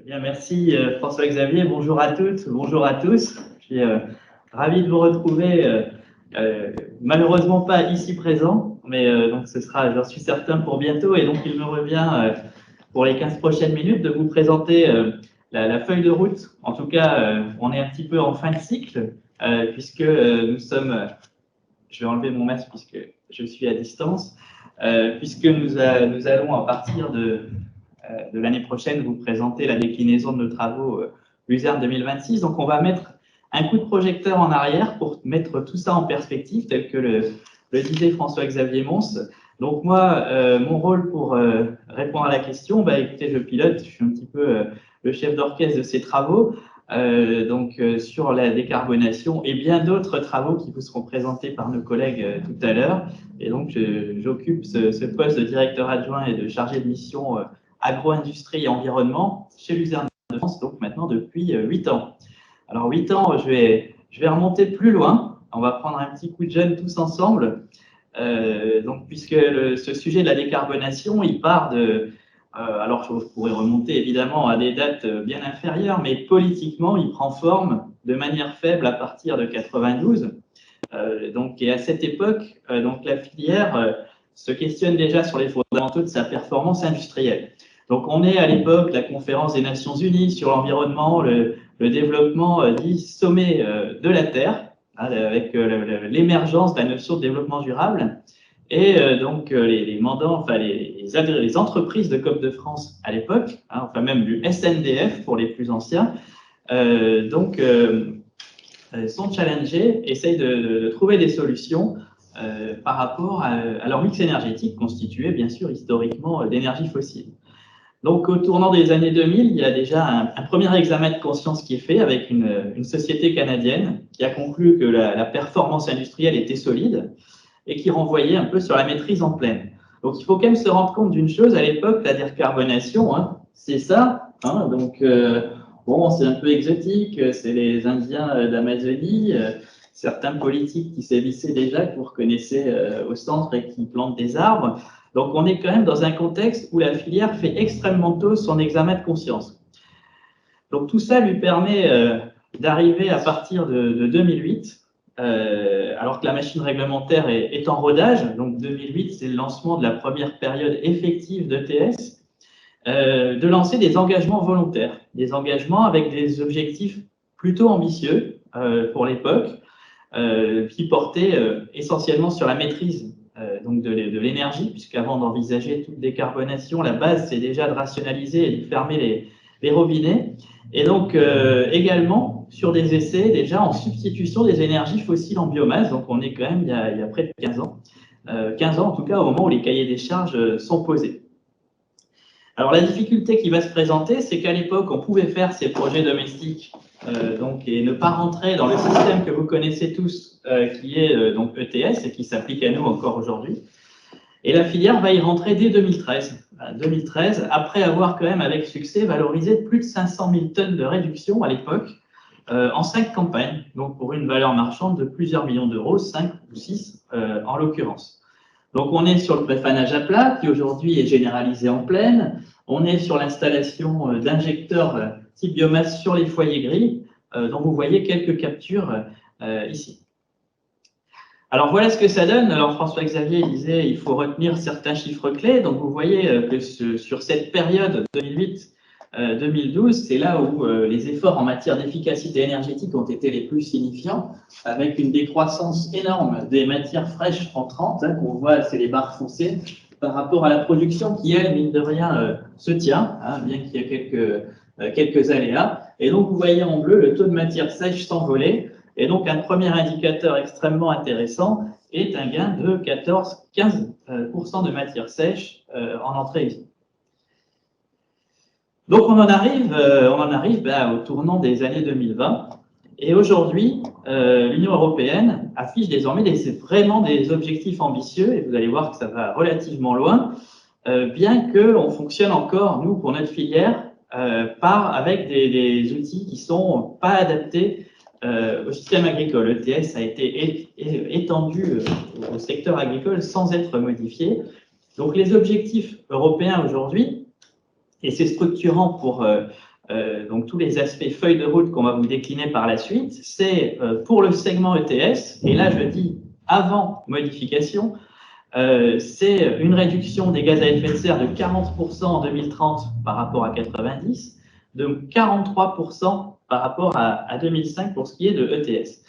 Bien, merci François-Xavier. Bonjour à toutes, bonjour à tous. Je suis ravi de vous retrouver, malheureusement pas ici présent, mais donc ce sera, j'en suis certain, pour bientôt. Et donc il me revient pour les 15 prochaines minutes de vous présenter la feuille de route. En tout cas, on est un petit peu en fin de cycle, puisque nous sommes, je vais enlever mon masque puisque je suis à distance, puisque nous allons à partir de l'année prochaine vous présenter la déclinaison de nos travaux Luzerne 2026. Donc, on va mettre un coup de projecteur en arrière pour mettre tout ça en perspective, tel que le disait François-Xavier Mons. Donc, moi, mon rôle pour répondre à la question, écoutez, je pilote, je suis un petit peu le chef d'orchestre de ces travaux, sur la décarbonation et bien d'autres travaux qui vous seront présentés par nos collègues tout à l'heure. Et donc, j'occupe ce poste de directeur adjoint et de chargé de mission agro-industrie et environnement chez Luzerne de France, donc maintenant depuis 8 ans. Alors 8 ans, je vais remonter plus loin. On va prendre un petit coup de jeune tous ensemble. Puisque ce sujet de la décarbonation, il part de... alors je pourrais remonter évidemment à des dates bien inférieures, mais politiquement, il prend forme de manière faible à partir de 92. Et à cette époque, la filière se questionne déjà sur les fondamentaux de sa performance industrielle. Donc, on est à l'époque de la conférence des Nations Unies sur l'environnement, le développement dit sommet de la Terre, avec l'émergence de la notion de développement durable. Et les mandants, les entreprises de COP de France à l'époque, enfin même du SNDF pour les plus anciens, sont challengés, essayent de trouver des solutions par rapport à leur mix énergétique constitué, bien sûr, historiquement d'énergie fossile. Donc, au tournant des années 2000, il y a déjà un premier examen de conscience qui est fait avec une société canadienne qui a conclu que la performance industrielle était solide et qui renvoyait un peu sur la maîtrise en pleine. Donc, il faut quand même se rendre compte d'une chose, à l'époque, la décarbonation, c'est ça. Bon, c'est un peu exotique, c'est les Indiens d'Amazonie, certains politiques qui sévissaient déjà, que vous reconnaissez au centre et qui plantent des arbres. Donc, on est quand même dans un contexte où la filière fait extrêmement tôt son examen de conscience. Donc, tout ça lui permet d'arriver à partir de 2008, alors que la machine réglementaire est en rodage. Donc, 2008, c'est le lancement de la première période effective d'ETS, de lancer des engagements volontaires, des engagements avec des objectifs plutôt ambitieux pour l'époque, qui portaient essentiellement sur la maîtrise de l'énergie, puisqu'avant d'envisager toute décarbonation, la base, c'est déjà de rationaliser et de fermer les robinets. Et donc, également, sur des essais déjà en substitution des énergies fossiles en biomasse. Donc, on est quand même il y a près de 15 ans. 15 ans, en tout cas, au moment où les cahiers des charges sont posés. Alors, la difficulté qui va se présenter, c'est qu'à l'époque, on pouvait faire ces projets domestiques et ne pas rentrer dans le système que vous connaissez tous, qui est ETS et qui s'applique à nous encore aujourd'hui. Et la filière va y rentrer dès 2013. 2013, après avoir quand même avec succès valorisé plus de 500 000 tonnes de réduction à l'époque, en 5 campagnes, donc pour une valeur marchande de plusieurs millions d'euros, 5 ou 6 en l'occurrence. Donc, on est sur le préfanage à plat, qui aujourd'hui est généralisé en plaine. On est sur l'installation d'injecteurs type biomasse sur les foyers gris, dont vous voyez quelques captures ici. Alors, voilà ce que ça donne. Alors, François-Xavier disait qu'il faut retenir certains chiffres clés. Donc, vous voyez que sur cette période 2008-2012, c'est là où les efforts en matière d'efficacité énergétique ont été les plus signifiants, avec une décroissance énorme des matières fraîches entrantes, qu'on voit, c'est les barres foncées, par rapport à la production qui, elle, mine de rien, se tient, bien qu'il y ait quelques aléas. Et donc, vous voyez en bleu le taux de matière sèche s'envoler. Et donc, un premier indicateur extrêmement intéressant est un gain de 14-15% de matière sèche en entrée usine. Donc, on en arrive au tournant des années 2020. Et aujourd'hui, l'Union européenne affiche désormais vraiment des objectifs ambitieux, et vous allez voir que ça va relativement loin, bien qu'on fonctionne encore, nous, pour notre filière, avec des outils qui ne sont pas adaptés au système agricole. L'ETS a été étendu au secteur agricole sans être modifié. Donc, les objectifs européens aujourd'hui, et c'est structurant pour donc tous les aspects feuille de route qu'on va vous décliner par la suite, c'est pour le segment ETS, et là je dis avant modification, c'est une réduction des gaz à effet de serre de 40% en 2030 par rapport à 90, de 43% par rapport à 2005 pour ce qui est de ETS.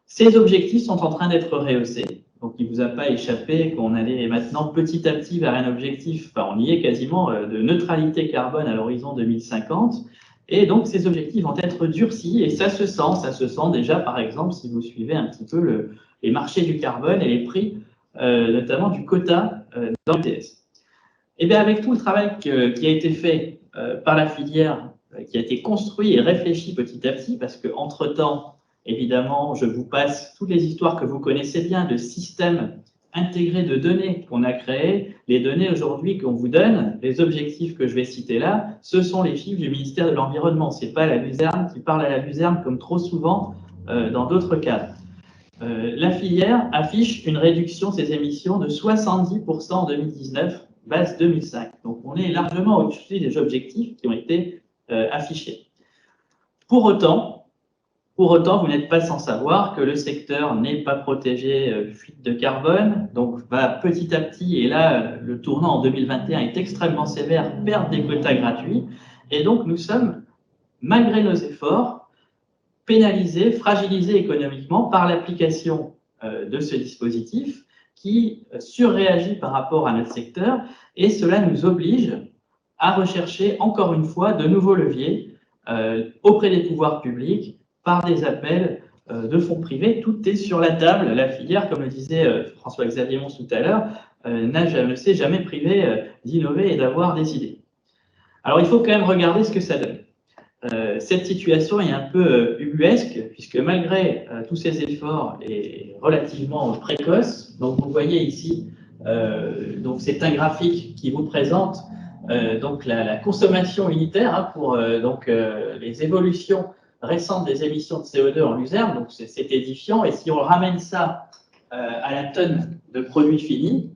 Ces objectifs sont en train d'être rehaussés. Donc, il ne vous a pas échappé qu'on allait maintenant petit à petit vers un objectif, enfin on y est quasiment, de neutralité carbone à l'horizon 2050. Et donc, ces objectifs vont être durcis et ça se sent déjà, par exemple, si vous suivez un petit peu les marchés du carbone et les prix, notamment du quota dans l'ETS. Et bien, avec tout le travail qui a été fait par la filière, qui a été construit et réfléchi petit à petit, parce qu'entre-temps, évidemment, je vous passe toutes les histoires que vous connaissez bien de systèmes intégrés de données qu'on a créés. Les données aujourd'hui qu'on vous donne, les objectifs que je vais citer là, ce sont les chiffres du ministère de l'Environnement. Ce n'est pas la luzerne qui parle à la luzerne comme trop souvent dans d'autres cadres. La filière affiche une réduction de ses émissions de 70% en 2019, base 2005. Donc, on est largement au-dessus des objectifs qui ont été affichés. Pour autant, vous n'êtes pas sans savoir que le secteur n'est pas protégé fuite de carbone, donc va petit à petit, et là, le tournant en 2021 est extrêmement sévère, perdre des quotas gratuits, et donc nous sommes, malgré nos efforts, pénalisés, fragilisés économiquement par l'application de ce dispositif qui surréagit par rapport à notre secteur, et cela nous oblige à rechercher encore une fois de nouveaux leviers auprès des pouvoirs publics, par des appels de fonds privés. Tout est sur la table. La filière, comme le disait François-Xavier Mons tout à l'heure, ne s'est jamais privée d'innover et d'avoir des idées. Alors, il faut quand même regarder ce que ça donne. Cette situation est un peu ubuesque, puisque malgré tous ces efforts et relativement précoces, donc vous voyez ici, donc c'est un graphique qui vous présente donc la consommation unitaire hein, pour donc les évolutions récente des émissions de CO2 en luzerne, donc c'est édifiant. Et si on ramène ça à la tonne de produits finis,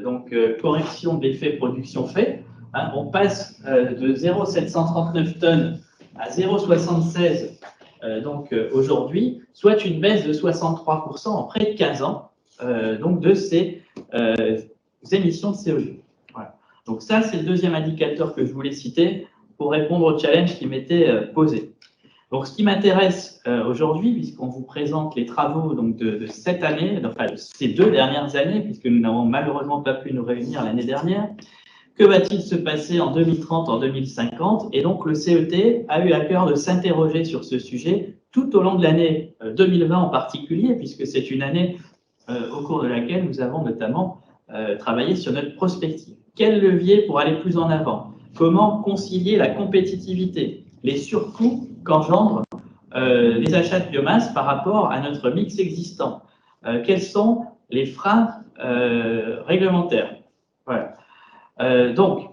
donc correction de l'effet production fait, hein, on passe de 0,739 tonnes à 0,76 donc aujourd'hui, soit une baisse de 63% en près de 15 ans donc de ces émissions de CO2. Voilà. Donc ça, c'est le deuxième indicateur que je voulais citer pour répondre au challenge qui m'était posé. Donc, ce qui m'intéresse aujourd'hui, puisqu'on vous présente les travaux donc, de cette année, enfin ces 2 dernières années, puisque nous n'avons malheureusement pas pu nous réunir l'année dernière, que va-t-il se passer en 2030, en 2050? Et donc, le CET a eu à cœur de s'interroger sur ce sujet tout au long de l'année 2020 en particulier, puisque c'est une année au cours de laquelle nous avons notamment travaillé sur notre prospective. Quel levier pour aller plus en avant? Comment concilier la compétitivité, les surcoûts qu'engendrent les achats de biomasse par rapport à notre mix existant? Quels sont les freins réglementaires? Voilà. Donc,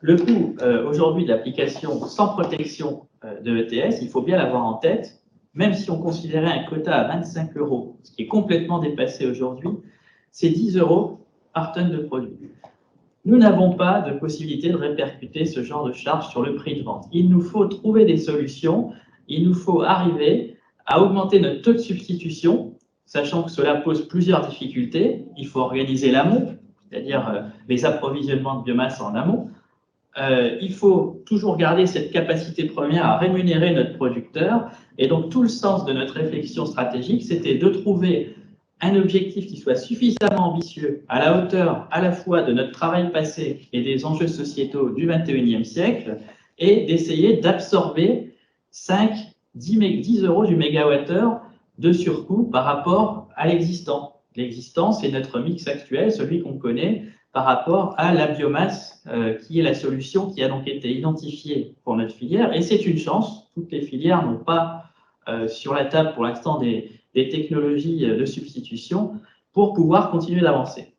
le coût aujourd'hui de l'application sans protection de ETS, il faut bien l'avoir en tête, même si on considérait un quota à 25 €, ce qui est complètement dépassé aujourd'hui, c'est 10 € par tonne de produit. Nous n'avons pas de possibilité de répercuter ce genre de charge sur le prix de vente. Il nous faut trouver des solutions, il nous faut arriver à augmenter notre taux de substitution, sachant que cela pose plusieurs difficultés. Il faut organiser l'amont, c'est-à-dire les approvisionnements de biomasse en amont. Il faut toujours garder cette capacité première à rémunérer notre producteur. Et donc, tout le sens de notre réflexion stratégique, c'était de trouver un objectif qui soit suffisamment ambitieux, à la hauteur à la fois de notre travail passé et des enjeux sociétaux du 21e siècle, et d'essayer d'absorber 5-10 € du mégawattheure de surcoût par rapport à l'existant. L'existant, c'est notre mix actuel, celui qu'on connaît, par rapport à la biomasse, qui est la solution qui a donc été identifiée pour notre filière. Et c'est une chance, toutes les filières n'ont pas sur la table pour l'instant des technologies de substitution pour pouvoir continuer d'avancer.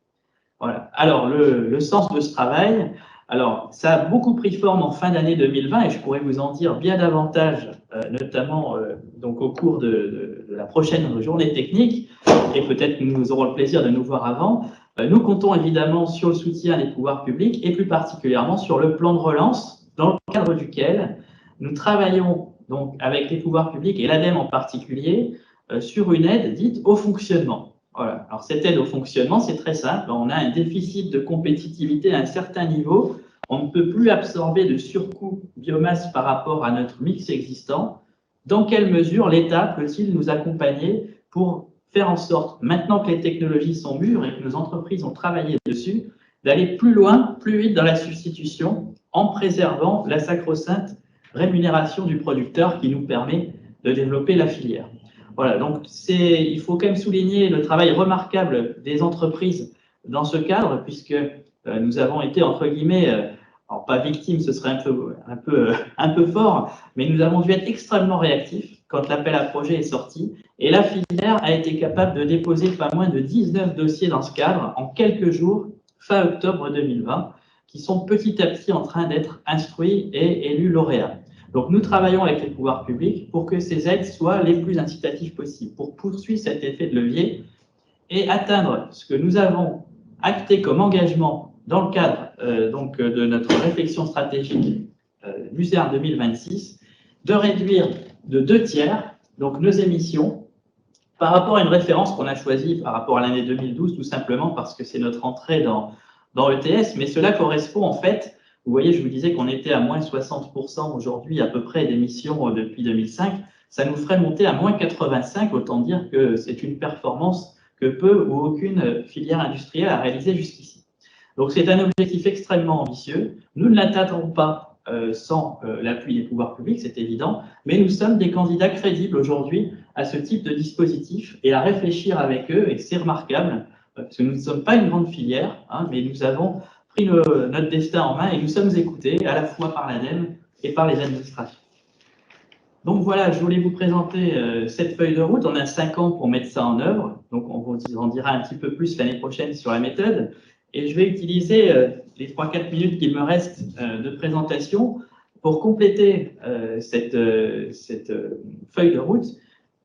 Voilà. Alors, le sens de ce travail, alors, ça a beaucoup pris forme en fin d'année 2020 et je pourrais vous en dire bien davantage, notamment donc au cours de la prochaine journée technique, et peut-être que nous aurons le plaisir de nous voir avant. Nous comptons évidemment sur le soutien des pouvoirs publics et plus particulièrement sur le plan de relance dans le cadre duquel nous travaillons donc avec les pouvoirs publics et l'ADEME en particulier sur une aide dite au fonctionnement. Voilà. Alors cette aide au fonctionnement, c'est très simple. On a un déficit de compétitivité à un certain niveau. On ne peut plus absorber de surcoût biomasse par rapport à notre mix existant. Dans quelle mesure l'État peut-il nous accompagner pour faire en sorte, maintenant que les technologies sont mûres et que nos entreprises ont travaillé dessus, d'aller plus loin, plus vite dans la substitution en préservant la sacro-sainte rémunération du producteur qui nous permet de développer la filière. Voilà, donc il faut quand même souligner le travail remarquable des entreprises dans ce cadre, puisque nous avons été, entre guillemets, alors pas victimes, ce serait un peu fort, mais nous avons dû être extrêmement réactifs quand l'appel à projet est sorti, et la filière a été capable de déposer pas moins de 19 dossiers dans ce cadre en quelques jours, fin octobre 2020, qui sont petit à petit en train d'être instruits et élus lauréats. Donc, nous travaillons avec les pouvoirs publics pour que ces aides soient les plus incitatives possibles, pour poursuivre cet effet de levier et atteindre ce que nous avons acté comme engagement dans le cadre de notre réflexion stratégique Luzerne 2026, de réduire de 2/3 donc, nos émissions par rapport à une référence qu'on a choisie par rapport à l'année 2012, tout simplement parce que c'est notre entrée dans ETS, mais cela correspond en fait. Vous voyez, je vous disais qu'on était à moins 60% aujourd'hui à peu près d'émissions depuis 2005. Ça nous ferait monter à moins 85, autant dire que c'est une performance que peu ou aucune filière industrielle a réalisée jusqu'ici. Donc c'est un objectif extrêmement ambitieux. Nous ne l'atteindrons pas sans l'appui des pouvoirs publics, c'est évident, mais nous sommes des candidats crédibles aujourd'hui à ce type de dispositif et à réfléchir avec eux, et c'est remarquable, parce que nous ne sommes pas une grande filière, hein, mais nous avons pris notre destin en main et nous sommes écoutés à la fois par l'ADEME et par les administrations. Donc voilà, je voulais vous présenter cette feuille de route. On a 5 ans pour mettre ça en œuvre, donc on vous en dira un petit peu plus l'année prochaine sur la méthode. Et je vais utiliser les 3-4 minutes qu'il me reste de présentation pour compléter cette feuille de route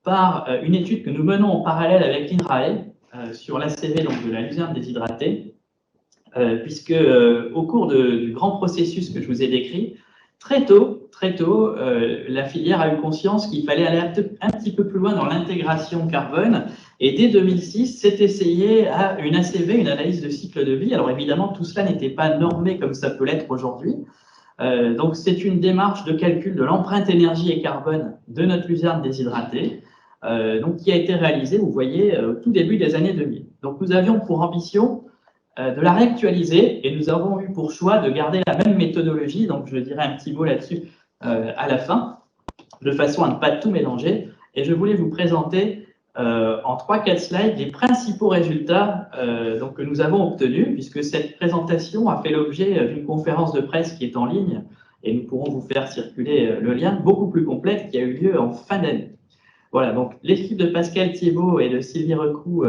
par une étude que nous menons en parallèle avec l'INRAE sur l'ACV de la luzerne déshydratée, puisque au cours du grand processus que je vous ai décrit, très tôt, la filière a eu conscience qu'il fallait aller un petit peu plus loin dans l'intégration carbone. Et dès 2006, s'est essayé à une ACV, une analyse de cycle de vie. Alors évidemment, tout cela n'était pas normé comme ça peut l'être aujourd'hui. Donc c'est une démarche de calcul de l'empreinte énergie et carbone de notre luzerne déshydratée, donc qui a été réalisée, vous voyez, au tout début des années 2000. Donc nous avions pour ambition de la réactualiser et nous avons eu pour choix de garder la même méthodologie, donc je dirais un petit mot là-dessus à la fin, de façon à ne pas tout mélanger. Et je voulais vous présenter en 3-4 slides les principaux résultats que nous avons obtenus, puisque cette présentation a fait l'objet d'une conférence de presse qui est en ligne, et nous pourrons vous faire circuler le lien, beaucoup plus complète, qui a eu lieu en fin d'année. Voilà, donc l'équipe de Pascal Thiebaud et de Sylvie Recou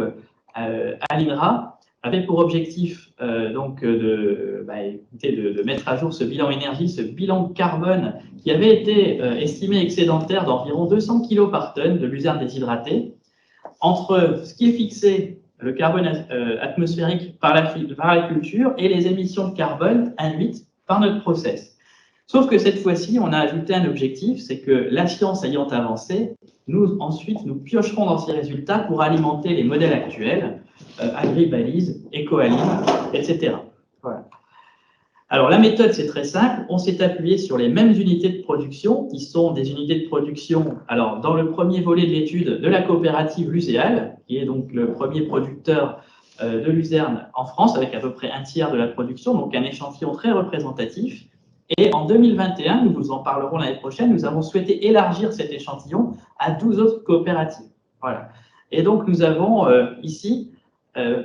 à l'INRA avait pour objectif de mettre à jour ce bilan énergie, ce bilan carbone qui avait été estimé excédentaire d'environ 200 kg par tonne de luzerne déshydratée, entre ce qui est fixé, le carbone atmosphérique par la culture, et les émissions de carbone induites par notre process. Sauf que cette fois-ci, on a ajouté un objectif, c'est que la science ayant avancé, ensuite, nous piocherons dans ces résultats pour alimenter les modèles actuels, Agribalise, EcoAlim, etc. Voilà. Alors, la méthode, c'est très simple. On s'est appuyé sur les mêmes unités de production, qui sont des unités de production, alors, dans le premier volet de l'étude, de la coopérative Luséal, qui est donc le premier producteur de luzerne en France, avec à peu près 1/3 de la production, donc un échantillon très représentatif. Et en 2021, nous vous en parlerons l'année prochaine, nous avons souhaité élargir cet échantillon à 12 autres coopératives. Voilà. Et donc, nous avons ici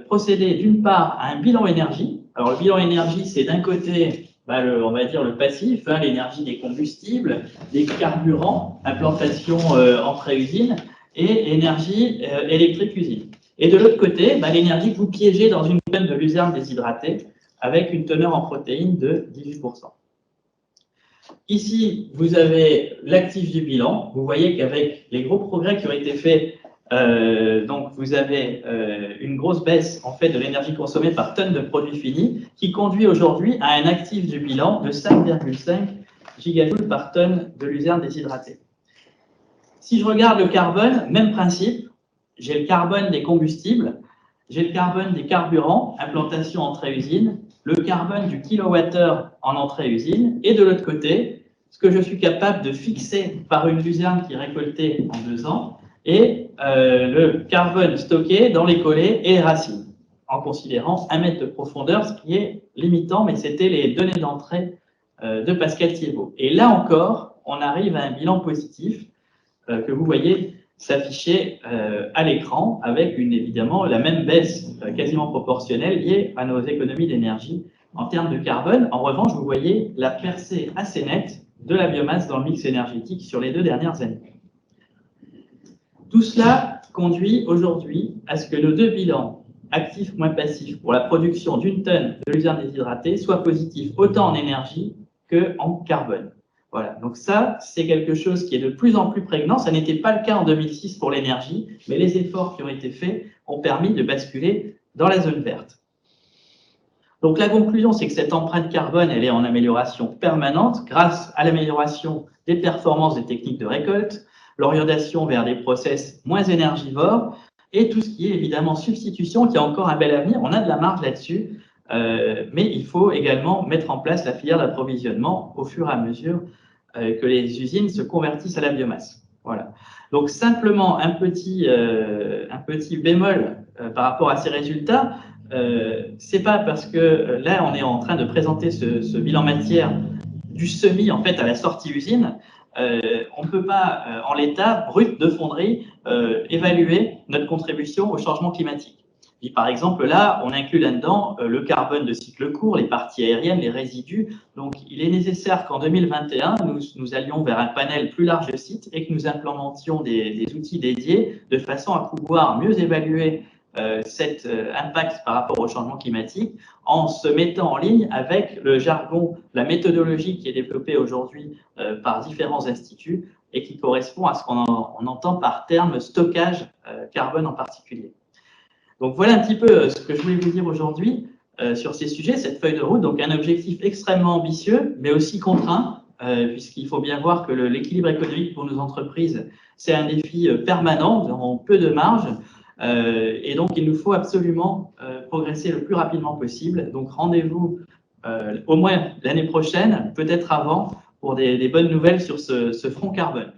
procédé d'une part à un bilan énergie. Alors, le bilan énergie, c'est d'un côté, on va dire le passif, hein, l'énergie des combustibles, des carburants, implantation en pré-usine, et énergie électrique usine. Et de l'autre côté, l'énergie que vous piégez dans une tonne de luzerne déshydratée avec une teneur en protéines de 18%. Ici, vous avez l'actif du bilan. Vous voyez qu'avec les gros progrès qui ont été faits, donc vous avez une grosse baisse en fait de l'énergie consommée par tonne de produits finis qui conduit aujourd'hui à un actif du bilan de 5,5 gigajoules par tonne de luzerne déshydratée. Si je regarde le carbone, même principe, j'ai le carbone des combustibles, j'ai le carbone des carburants, implantation entrée-usine, le carbone du kilowattheure en entrée-usine, et de l'autre côté, ce que je suis capable de fixer par une luzerne qui est récoltée en 2 ans, et le carbone stocké dans les collets et les racines, en considérant 1 mètre de profondeur, ce qui est limitant, mais c'était les données d'entrée de Pascal Thiebaud. Et là encore, on arrive à un bilan positif que vous voyez s'afficher à l'écran avec évidemment la même baisse quasiment proportionnelle liée à nos économies d'énergie en termes de carbone. En revanche, vous voyez la percée assez nette de la biomasse dans le mix énergétique sur les 2 dernières années. Tout cela conduit aujourd'hui à ce que nos 2 bilans, actifs moins passifs, pour la production d'1 tonne de luzerne déshydratée, soient positifs autant en énergie qu'en carbone. Voilà, donc ça, c'est quelque chose qui est de plus en plus prégnant. Ça n'était pas le cas en 2006 pour l'énergie, mais les efforts qui ont été faits ont permis de basculer dans la zone verte. Donc la conclusion, c'est que cette empreinte carbone, elle est en amélioration permanente grâce à l'amélioration des performances des techniques de récolte, l'orientation vers des process moins énergivores et tout ce qui est évidemment substitution, qui a encore un bel avenir. On a de la marge là-dessus, mais il faut également mettre en place la filière d'approvisionnement au fur et à mesure que les usines se convertissent à la biomasse. Voilà. Donc simplement un petit bémol par rapport à ces résultats. C'est pas parce que là on est en train de présenter ce bilan matière du semis en fait à la sortie usine. On ne peut pas en l'état brut de fonderie évaluer notre contribution au changement climatique. Et par exemple, là, on inclut là-dedans le carbone de cycle court, les parties aériennes, les résidus. Donc, il est nécessaire qu'en 2021, nous allions vers un panel plus large de sites et que nous implémentions des outils dédiés de façon à pouvoir mieux évaluer cet impact par rapport au changement climatique en se mettant en ligne avec le jargon, la méthodologie qui est développée aujourd'hui par différents instituts et qui correspond à ce qu'on entend par terme stockage carbone en particulier. Donc voilà un petit peu ce que je voulais vous dire aujourd'hui sur ces sujets, cette feuille de route. Donc un objectif extrêmement ambitieux, mais aussi contraint, puisqu'il faut bien voir que l'équilibre économique pour nos entreprises, c'est un défi permanent, nous avons peu de marge, et donc il nous faut absolument progresser le plus rapidement possible. Donc rendez-vous au moins l'année prochaine, peut-être avant, pour des bonnes nouvelles sur ce front carbone.